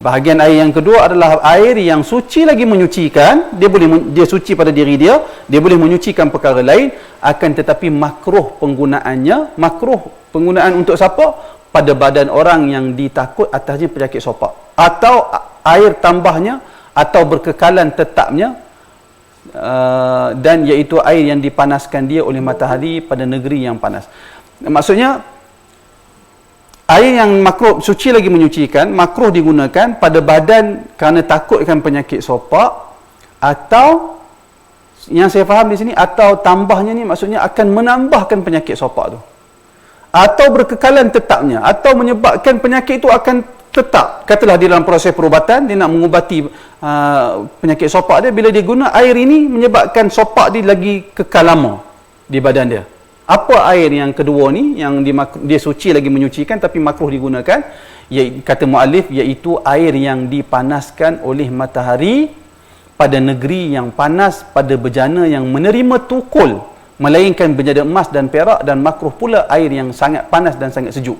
Bahagian air yang kedua adalah air yang suci lagi menyucikan. Dia suci pada diri dia, dia boleh menyucikan perkara lain, akan tetapi makruh penggunaannya. Makruh penggunaan untuk siapa? Pada badan orang yang ditakut atasnya penyakit sopak, atau air tambahnya, atau berkekalan tetapnya, dan iaitu air yang dipanaskan dia oleh matahari pada negeri yang panas. Maksudnya air yang makruh, suci lagi menyucikan, makruh digunakan pada badan kerana takutkan penyakit sopak, atau yang saya faham di sini, atau tambahnya ni maksudnya akan menambahkan penyakit sopak tu, atau berkekalan tetapnya, atau menyebabkan penyakit itu akan tetap. Katalah di dalam proses perubatan, dia nak mengubati penyakit sopak dia, bila dia guna air ini menyebabkan sopak dia lagi kekal lama di badan dia. Apa air yang kedua ni yang dia suci lagi menyucikan tapi makruh digunakan? Kata muallif, iaitu air yang dipanaskan oleh matahari pada negeri yang panas, pada bejana yang menerima tukul, melainkan bejana emas dan perak, dan makruh pula air yang sangat panas dan sangat sejuk.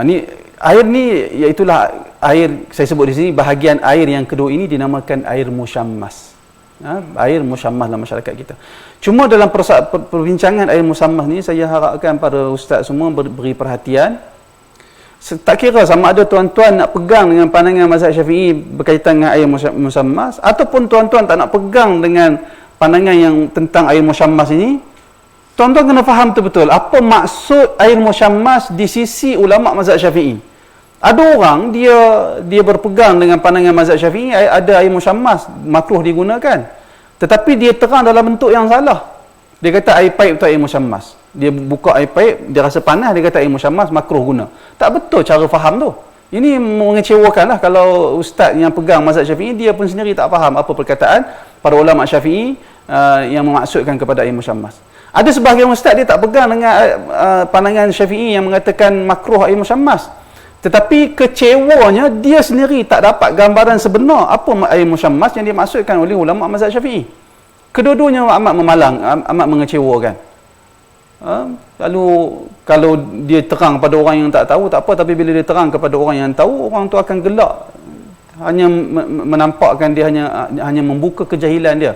Ni air ni, iaitulah air saya sebut di sini, bahagian air yang kedua ini dinamakan air musyammas. Air musyammas dalam masyarakat kita. Cuma dalam perbincangan air musyammas ni, saya harapkan para ustaz semua beri perhatian. Tak kira sama ada tuan-tuan nak pegang dengan pandangan mazhab Syafi'i berkaitan dengan air musyammas, ataupun tuan-tuan tak nak pegang dengan pandangan yang tentang air musyammas ini, tuan-tuan kena faham betul-betul apa maksud air musyammas di sisi ulama mazhab Syafi'i. Ada orang dia berpegang dengan pandangan mazhab Syafi'i, ada air musyammas makruh digunakan, tetapi dia terang dalam bentuk yang salah. Dia kata air paip tu air musyammas. Dia buka air paip, dia rasa panas, dia kata air musyammas makruh guna. Tak betul cara faham tu. Ini mengecewakanlah kalau ustaz yang pegang mazhab Syafi'i dia pun sendiri tak faham apa perkataan para ulama Syafi'i yang memaksudkan kepada air musyammas. Ada sebahagian ustaz dia tak pegang dengan pandangan Syafi'i yang mengatakan makruh air musyammas, tetapi kecewanya dia sendiri tak dapat gambaran sebenar apa air musyammas yang dimaksudkan oleh ulama mazhab Syafi'i. Kedua-duanya amat memalang, amat mengecewakan. Lalu kalau dia terang kepada orang yang tak tahu tak apa, tapi bila dia terang kepada orang yang tahu, orang tu akan gelak, hanya menampakkan dia hanya membuka kejahilan dia.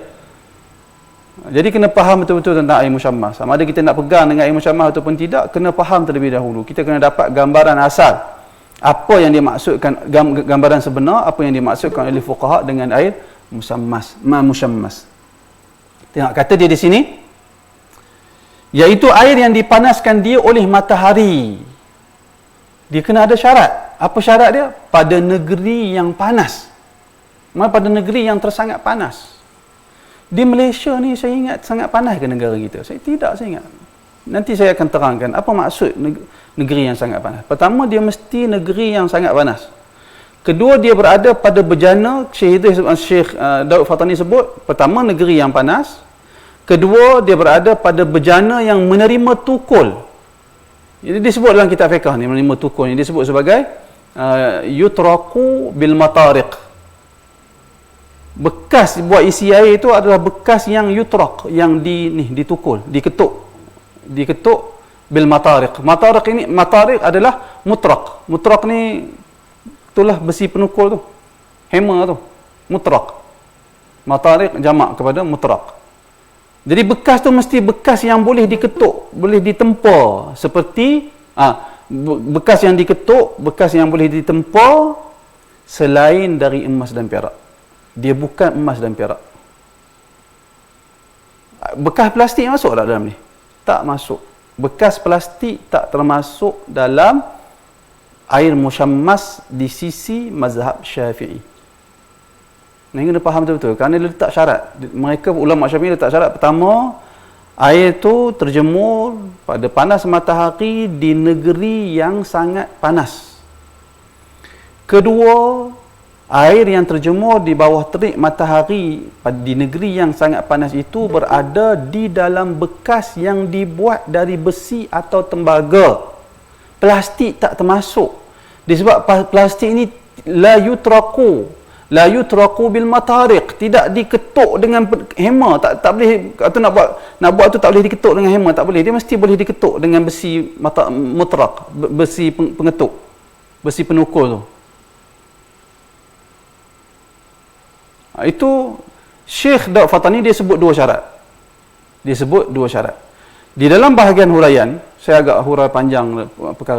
Jadi kena faham betul-betul tentang air musyammas. Sama ada kita nak pegang dengan air musyammas ataupun tidak, kena faham terlebih dahulu. Kita kena dapat gambaran asal apa yang dimaksudkan, gambaran sebenar apa yang dimaksudkan oleh fuqaha dengan air musyammas. Tengok kata dia di sini, iaitu air yang dipanaskan dia oleh matahari. Dia kena ada syarat. Apa syarat dia? Pada negeri yang panas. Pada negeri yang tersangat panas. Di Malaysia ni saya ingat sangat panas ke negara kita? Saya ingat. Nanti saya akan terangkan apa maksud negeri yang sangat panas. Pertama, dia mesti negeri yang sangat panas. Kedua, dia berada pada bejana, Syekh Daud Fatani sebut, pertama negeri yang panas. Kedua, dia berada pada bejana yang menerima tukul. Jadi disebut dalam kitab fiqh ni, menerima tukul ni disebut sebagai yutraku bil matariq. Bekas buat isi air itu adalah bekas yang yutrak, yang ditukul, diketuk bil matariq. Matariq adalah mutrak. Mutrak ni itulah besi penukul tu, hammer tu, mutrak. Matariq jamak kepada mutrak. Jadi bekas tu mesti bekas yang boleh diketuk, boleh ditempa, seperti bekas yang diketuk, bekas yang boleh ditempa selain dari emas dan perak. Dia bukan emas dan perak. Bekas plastik masuk tak dalam ni? Tak masuk. Bekas plastik tak termasuk dalam air musyammas di sisi mazhab Syafi'i. Nah, kena faham betul-betul. Kerana dia letak syarat. Mereka ulama Syafi'i letak syarat. Pertama, air tu terjemur pada panas matahari di negeri yang sangat panas. Kedua, air yang terjemur di bawah terik matahari di negeri yang sangat panas itu berada di dalam bekas yang dibuat dari besi atau tembaga. Plastik tak termasuk. Disebab plastik ini la yutraku bil matariq, tidak diketuk dengan hammer, tak boleh. Atau nak buat tu tak boleh diketuk dengan hammer, tak boleh. Dia mesti boleh diketuk dengan besi mutrak, besi pengetuk, besi penukul tu. Itu Syekh Daud Fatani dia sebut dua syarat. Dia sebut dua syarat. Di dalam bahagian huraian, saya agak hurai panjang perkara ini.